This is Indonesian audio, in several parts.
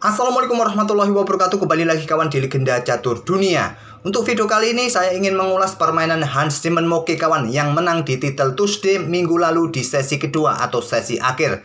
Assalamualaikum warahmatullahi wabarakatuh. Kembali lagi kawan di Legenda Catur Dunia. Untuk video kali ini saya ingin mengulas permainan Hans Tiemann Moke kawan yang menang di title Tuesday minggu lalu di sesi kedua atau sesi akhir.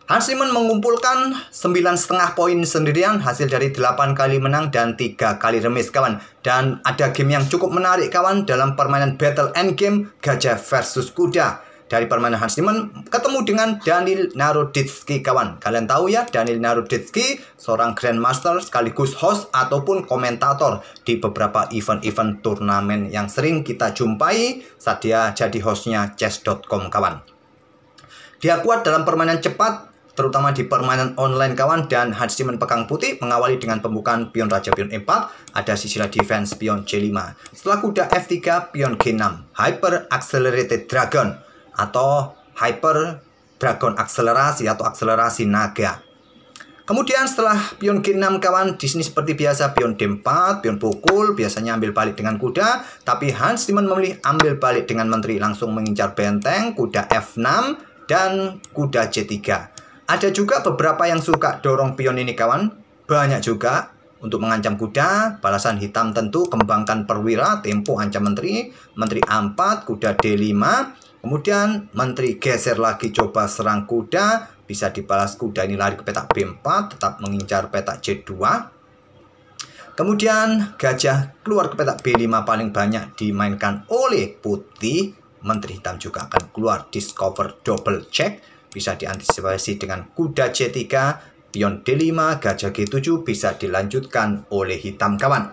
Hans Tiemann mengumpulkan 9,5 poin sendirian hasil dari 8 kali menang dan 3 kali remis kawan. Dan ada game yang cukup menarik kawan dalam permainan Battle Endgame Gajah versus Kuda. Dari permainan Hans Tiemann ketemu dengan Daniil Naroditsky kawan. Kalian tahu ya, Daniil Naroditsky seorang grandmaster sekaligus host ataupun komentator di beberapa event-event turnamen yang sering kita jumpai saat dia jadi hostnya chess.com kawan. Dia kuat dalam permainan cepat, terutama di permainan online kawan. Dan Hans Tiemann pegang putih mengawali dengan pembukaan pion raja pion E4, ada sisilah defense pion C5. Setelah kuda F3 pion G6, Hyper Accelerated Dragon atau Hyper Dragon akselerasi atau akselerasi naga. Kemudian setelah pion G6 kawan, di sini seperti biasa pion D4, pion pukul, biasanya ambil balik dengan kuda, tapi Hans Tiemann memilih ambil balik dengan menteri, langsung mengincar benteng, kuda F6 dan kuda C3. Ada juga beberapa yang suka dorong pion ini kawan, banyak juga untuk mengancam kuda. Balasan hitam tentu kembangkan perwira, tempo ancam menteri, menteri A4, kuda D5. Kemudian menteri geser lagi coba serang kuda, bisa dibalas kuda ini lari ke petak B4, tetap mengincar petak C2. Kemudian gajah keluar ke petak B5 paling banyak dimainkan oleh putih. Menteri hitam juga akan keluar discover double check, bisa diantisipasi dengan kuda C3, pion D5, gajah G7 bisa dilanjutkan oleh hitam kawan.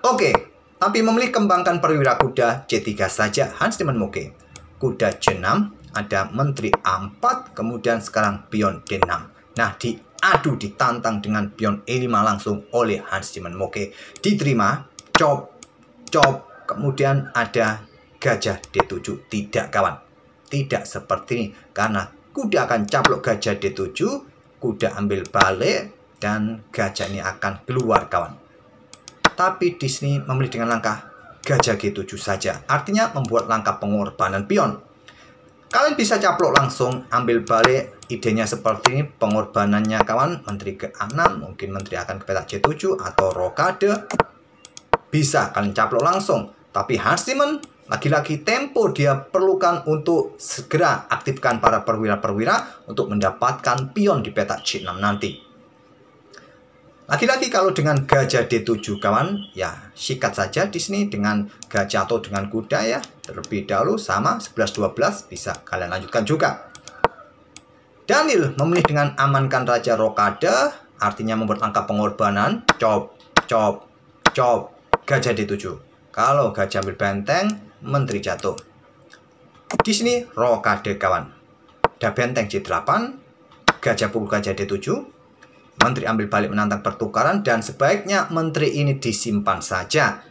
Oke, tapi memilih kembangkan perwira kuda C3 saja Hans Tiemann Moke. Kuda C6, ada menteri A4, kemudian sekarang pion D6. Nah, diadu ditantang dengan pion E5 langsung oleh Hans Tiemann Moke. Diterima, chop, chop, kemudian ada gajah D7. Tidak kawan, tidak seperti ini, karena kuda akan caplok gajah D7, kuda ambil balik, dan gajah ini akan keluar kawan. Tapi di sini memilih dengan langkah gajah G7 saja, artinya membuat langkah pengorbanan pion. Kalian bisa caplok langsung, ambil balik, idenya seperti ini pengorbanannya kawan. Menteri ke A6, mungkin menteri akan ke petak C7 atau rokade. Bisa kalian caplok langsung, tapi Hans Tiemann lagi-lagi tempo dia perlukan untuk segera aktifkan para perwira-perwira untuk mendapatkan pion di petak C6 nanti. Lagi-lagi kalau dengan gajah D7 kawan, ya sikat saja di sini dengan gajah atau dengan kuda ya. Terlebih dahulu sama 11-12 bisa kalian lanjutkan juga. Daniil memilih dengan amankan raja rokade, artinya membuat langkah pengorbanan, chop, chop, chop, gajah D7. Kalau gajah ambil benteng, menteri jatuh. Di sini rokade kawan. Ada benteng C8, gajah pukul gajah D7. Menteri ambil balik menantang pertukaran, dan sebaiknya menteri ini disimpan saja.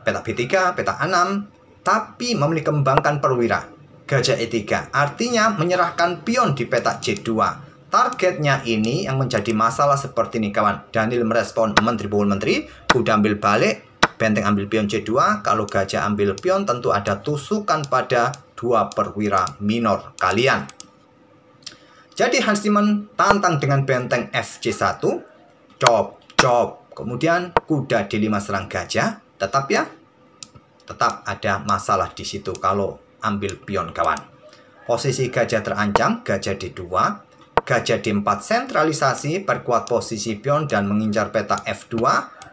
Petak B3, petak A6, tapi memilih kembangkan perwira. Gajah E3, artinya menyerahkan pion di petak C2. Targetnya ini yang menjadi masalah seperti ini kawan. Daniil merespon menteri pukul menteri, kuda ambil balik, benteng ambil pion C2. Kalau gajah ambil pion tentu ada tusukan pada dua perwira minor kalian. Jadi Hans Tiemann tantang dengan benteng FC1, chop, chop, kemudian kuda D5 serang gajah, tetap ya, tetap ada masalah di situ kalau ambil pion kawan. Posisi gajah terancam, gajah D2, gajah D4 sentralisasi, perkuat posisi pion dan mengincar petak F2,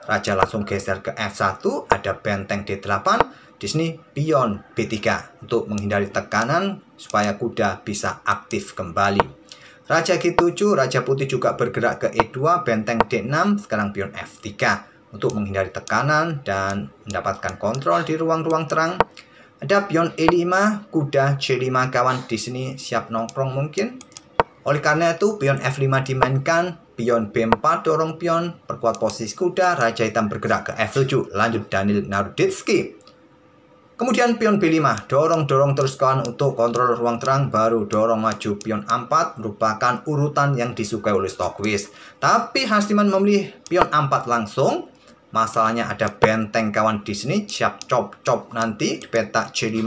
raja langsung geser ke F1, ada benteng D8, di sini pion B3 untuk menghindari tekanan supaya kuda bisa aktif kembali. Raja G7, raja putih juga bergerak ke E2, benteng D6, sekarang pion F3 untuk menghindari tekanan dan mendapatkan kontrol di ruang-ruang terang. Ada pion E5, kuda C5 kawan, di sini siap nongkrong mungkin. Oleh karena itu pion F5 dimainkan, pion B4 dorong pion, perkuat posisi kuda, raja hitam bergerak ke F7, lanjut Daniil Naroditsky. Kemudian pion B5, dorong-dorong terus kawan untuk kontrol ruang terang, baru dorong maju pion A4, merupakan urutan yang disukai oleh Stockfish. Tapi Hans Tiemann memilih pion A4 langsung. Masalahnya ada benteng kawan di sini, siap chop-chop nanti di petak C5,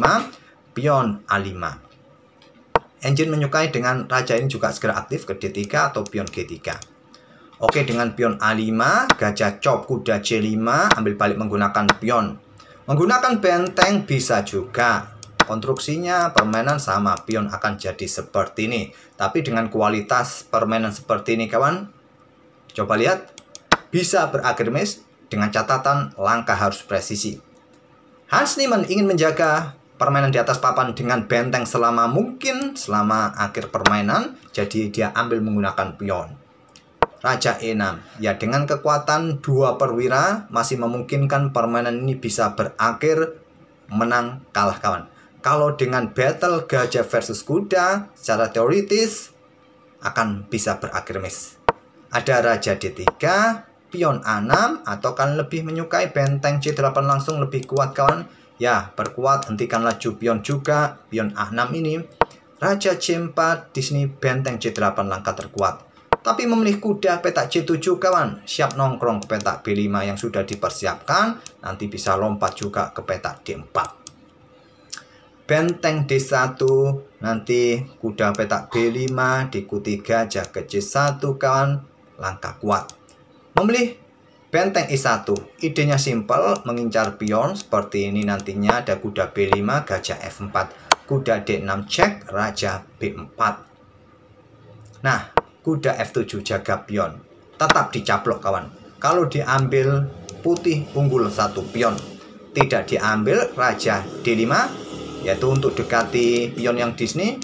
pion A5. Engine menyukai dengan raja ini juga segera aktif ke D3 atau pion G3. Oke, dengan pion A5, gajah chop kuda C5, ambil balik menggunakan pion. Menggunakan benteng bisa juga. Konstruksinya permainan sama, pion akan jadi seperti ini. Tapi dengan kualitas permainan seperti ini kawan, coba lihat, bisa beragremis dengan catatan langkah harus presisi. Hans Niemann ingin menjaga permainan di atas papan dengan benteng selama mungkin, selama akhir permainan, jadi dia ambil menggunakan pion. Raja E6, ya dengan kekuatan 2 perwira masih memungkinkan permainan ini bisa berakhir menang kalah kawan. Kalau dengan battle gajah versus kuda, secara teoritis akan bisa berakhir miss. Ada Raja D3, pion A6, atau kalian lebih menyukai benteng C8 langsung lebih kuat kawan. Ya, perkuat, hentikan laju pion juga, pion A6 ini. Raja C4, di sini benteng C8 langkah terkuat. Tapi memilih kuda petak C7 kawan, siap nongkrong ke petak B5 yang sudah dipersiapkan, nanti bisa lompat juga ke petak D4. Benteng D1, nanti kuda petak B5, diikuti gajah ke C1 kawan, langkah kuat. Memilih benteng E1, idenya simpel, mengincar pion, seperti ini nantinya ada kuda B5, gajah F4, kuda D6 cek, raja B4. Nah, kuda F7 jaga pion, tetap dicaplok kawan. Kalau diambil putih unggul 1 pion, tidak diambil raja D5, yaitu untuk dekati pion yang di sini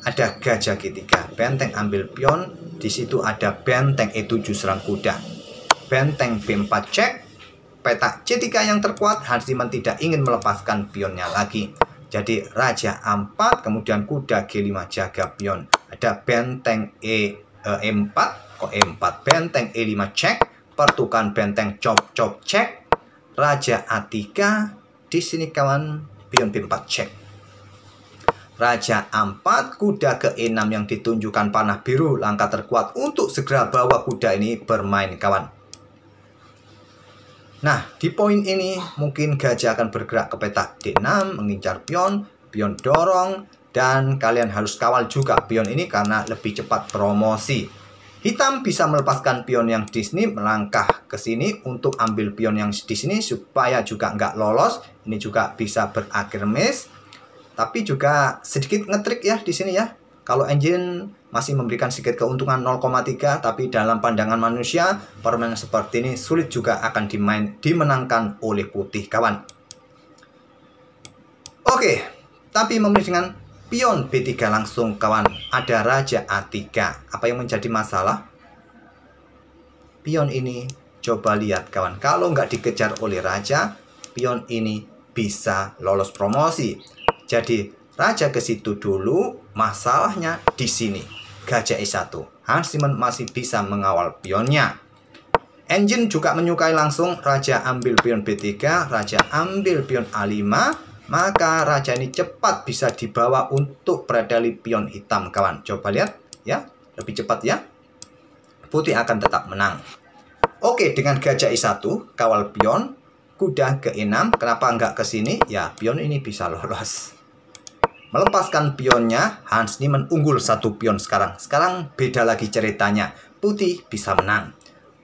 ada gajah G3, benteng ambil pion, di situ ada benteng E7 serang kuda, benteng B4 cek, petak C3 yang terkuat. Hans Niemann tidak ingin melepaskan pionnya lagi. Jadi raja A4, kemudian kuda G5 jaga pion. Ada benteng E4, kok E4, benteng E5 cek, pertukan benteng chop cek, raja A3, di sini kawan pion B4 cek. Raja A4, kuda ke E6 yang ditunjukkan panah biru, langkah terkuat untuk segera bawa kuda ini bermain kawan. Nah, di poin ini mungkin gajah akan bergerak ke petak D6, mengincar pion, pion dorong, dan kalian harus kawal juga pion ini karena lebih cepat promosi. Hitam bisa melepaskan pion yang di sini, melangkah ke sini untuk ambil pion yang di sini supaya juga nggak lolos. Ini juga bisa berakhir miss. Tapi juga sedikit ngetrik ya di sini ya. Kalau engine masih memberikan sedikit keuntungan 0,3, tapi dalam pandangan manusia, permainan seperti ini sulit juga akan dimenangkan oleh putih kawan. Oke, tapi memilih dengan pion B3 langsung kawan, ada raja A3. Apa yang menjadi masalah? Pion ini, coba lihat kawan, kalau nggak dikejar oleh raja, pion ini bisa lolos promosi. Jadi raja ke situ dulu, masalahnya di sini. Gajah E1. Hans Niemann masih bisa mengawal pionnya. Engine juga menyukai langsung raja ambil pion B3, raja ambil pion A5, maka raja ini cepat bisa dibawa untuk predali pion hitam kawan. Coba lihat ya, lebih cepat ya. Putih akan tetap menang. Oke, dengan gajah E1, kawal pion, kuda ke E6, kenapa nggak ke sini? Ya, pion ini bisa lolos. Melepaskan pionnya, Hans Niemann unggul 1 pion sekarang. Sekarang beda lagi ceritanya. Putih bisa menang.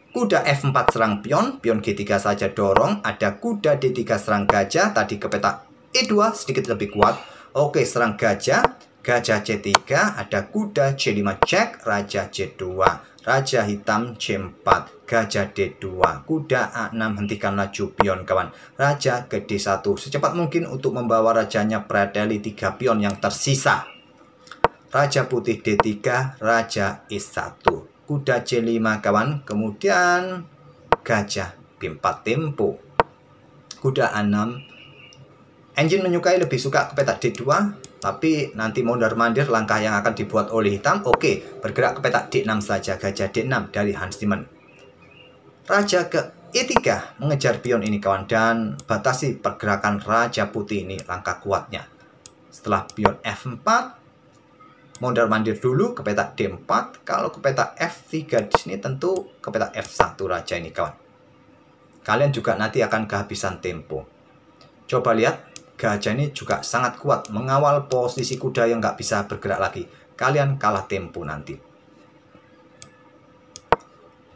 Kuda F4 serang pion, pion G3 saja dorong. Ada kuda D3 serang gajah, tadi ke petak E2 sedikit lebih kuat. Oke, serang gajah, gajah C3, ada kuda C5 cek, raja C2. Raja hitam C4, gajah D2, kuda A6 hentikan laju pion kawan. Raja ke D1, secepat mungkin untuk membawa rajanya predali 3 pion yang tersisa. Raja putih D3, raja E1, kuda C5 kawan. Kemudian gajah B4 tempo, kuda A6. Engine menyukai lebih suka ke petak D2, tapi nanti mondar-mandir langkah yang akan dibuat oleh hitam. Oke, bergerak ke petak D6 saja, gajah D6 dari Hans Niemann. Raja ke E3 mengejar pion ini kawan, dan batasi pergerakan raja putih ini langkah kuatnya. Setelah pion F4, mondar-mandir dulu ke petak D4. Kalau ke petak F3 di sini tentu ke petak F1 raja ini kawan. Kalian juga nanti akan kehabisan tempo. Coba lihat. Gajah ini juga sangat kuat mengawal posisi kuda yang nggak bisa bergerak lagi. Kalian kalah tempo nanti.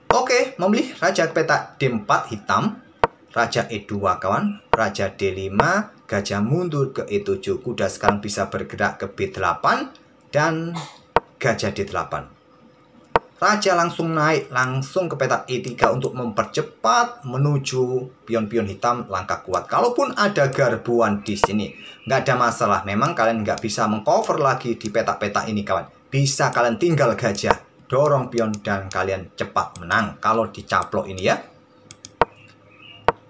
Oke, memilih raja ke petak D4 hitam, raja E2 kawan, raja D5, gajah mundur ke E7, kuda sekarang bisa bergerak ke B8 dan gajah D8. Raja langsung naik langsung ke petak E3 untuk mempercepat menuju pion-pion hitam langkah kuat. Kalaupun ada garbuan di sini, nggak ada masalah. Memang kalian nggak bisa mengcover lagi di petak-petak ini kawan. Bisa kalian tinggal gajah, dorong pion dan kalian cepat menang kalau dicaplok ini ya.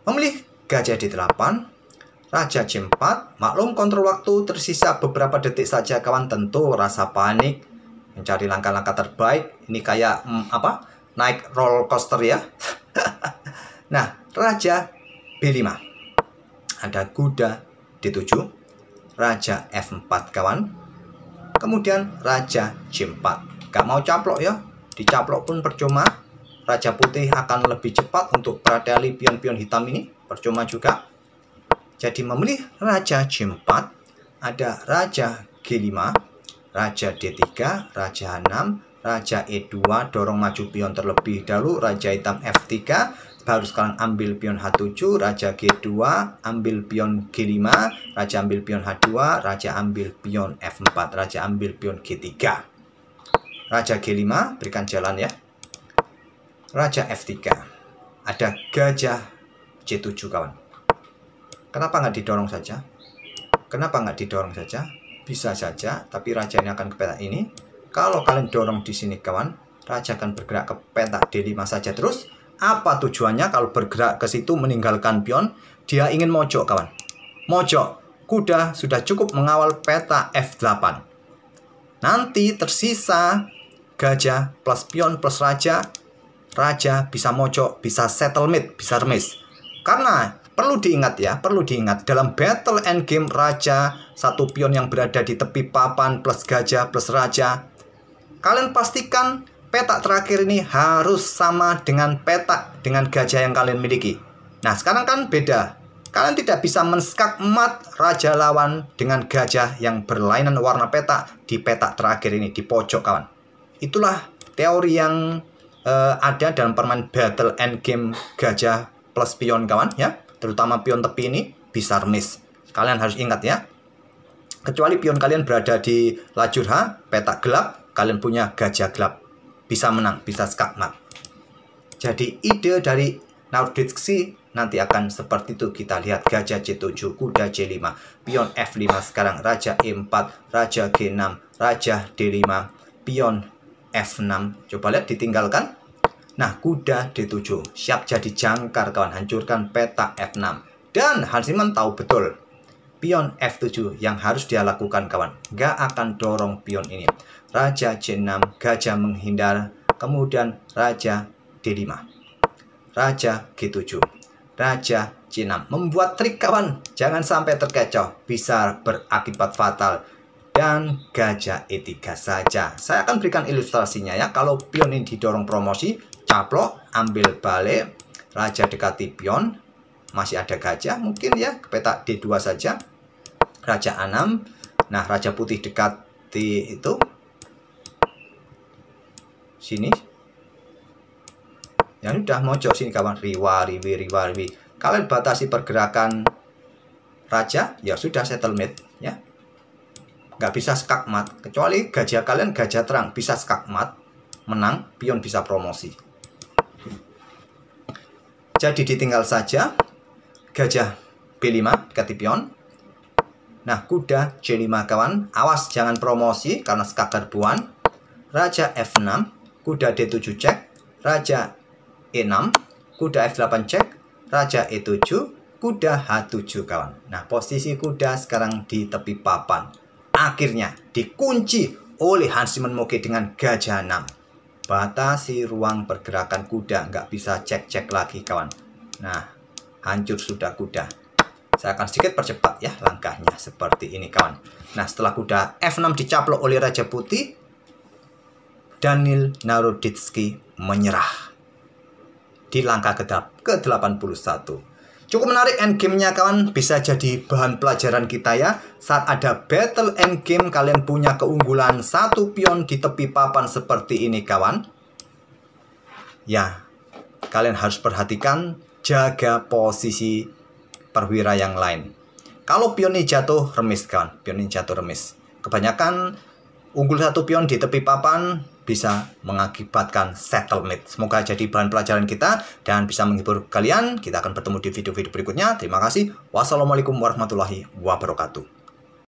Memilih gajah D8, raja C4, maklum kontrol waktu tersisa beberapa detik saja kawan. Tentu rasa panik, mencari langkah-langkah terbaik. Ini kayak naik roller coaster ya. Nah, raja B5, ada kuda D7, raja F4 kawan, kemudian raja C4. Gak mau caplok ya, dicaplok pun percuma. Raja putih akan lebih cepat untuk meradali pion-pion hitam ini, percuma juga. Jadi memilih raja C4, ada raja G5, raja D3, raja H6, raja E2, dorong maju pion terlebih dahulu, raja hitam F3, baru sekarang ambil pion H7, raja G2, ambil pion G5, raja ambil pion H2, raja ambil pion F4, raja ambil pion G3. Raja G5, berikan jalan ya. Raja F3, ada gajah C7 kawan. Kenapa nggak didorong saja? Kenapa nggak didorong saja? Bisa saja, tapi raja ini akan ke petak ini. Kalau kalian dorong di sini kawan, raja akan bergerak ke petak D5 saja terus. Apa tujuannya kalau bergerak ke situ meninggalkan pion? Dia ingin mojok kawan. Mojok, kuda sudah cukup mengawal petak F8. Nanti tersisa gajah plus pion plus raja. Raja bisa mojok, bisa settlement, bisa remis. Karena perlu diingat ya, perlu diingat dalam battle endgame raja satu pion yang berada di tepi papan plus gajah plus raja. Kalian pastikan petak terakhir ini harus sama dengan petak dengan gajah yang kalian miliki. Nah sekarang kan beda. Kalian tidak bisa men-skak mat raja lawan dengan gajah yang berlainan warna petak di petak terakhir ini, di pojok kawan. Itulah teori yang ada dalam permainan battle endgame gajah plus pion kawan ya. Terutama pion tepi ini bisa remis. Kalian harus ingat ya. Kecuali pion kalian berada di lajur H, petak gelap, kalian punya gajah gelap. Bisa menang, bisa skakmat. Jadi ide dari Naroditsky nanti akan seperti itu. Kita lihat gajah C7, kuda C5, pion F5 sekarang, raja E4, raja G6, raja D5, pion F6. Coba lihat ditinggalkan. Nah, kuda D7 siap jadi jangkar kawan, hancurkan petak F6. Dan Hans Niemann tahu betul pion F7 yang harus dia lakukan kawan. Gak akan dorong pion ini. Raja C6, gajah menghindar. Kemudian raja D5, raja G7, raja C6. Membuat trik kawan, jangan sampai terkecoh, bisa berakibat fatal. Dan gajah E3 saja. Saya akan berikan ilustrasinya ya. Kalau pion ini didorong promosi, caplok, ambil balik, raja dekati pion, masih ada gajah mungkin ya, ke petak D2 saja, raja A6. Nah raja putih dekati itu sini ya, udah mojok sini kawan, riwa riwi. Kalian batasi pergerakan raja, ya sudah settlement ya. Nggak bisa skakmat, kecuali gajah kalian gajah terang, bisa skakmat, menang, pion bisa promosi. Jadi ditinggal saja gajah B5 dekati pion. Nah kuda C5 kawan, awas jangan promosi karena skak garbuan. Raja F6, kuda D7 cek, raja E6, kuda F8 cek, raja E7, kuda H7 kawan. Nah posisi kuda sekarang di tepi papan. Akhirnya dikunci oleh Hans Niemann Moke dengan gajah 6. Batasi ruang pergerakan kuda, nggak bisa cek-cek lagi kawan. Nah, hancur sudah kuda. Saya akan sedikit percepat ya langkahnya seperti ini kawan. Nah, setelah kuda F6 dicaplok oleh raja putih, Daniil Naroditsky menyerah di langkah ke-81. Cukup menarik endgame-nya kawan, bisa jadi bahan pelajaran kita ya. Saat ada battle endgame, kalian punya keunggulan satu pion di tepi papan seperti ini kawan. Ya, kalian harus perhatikan, jaga posisi perwira yang lain. Kalau pion ini jatuh, remis kawan. Pion ini jatuh, remis. Kebanyakan unggul satu pion di tepi papan bisa mengakibatkan settlemate. Semoga jadi bahan pelajaran kita dan bisa menghibur kalian. Kita akan bertemu di video-video berikutnya. Terima kasih. Wassalamualaikum warahmatullahi wabarakatuh.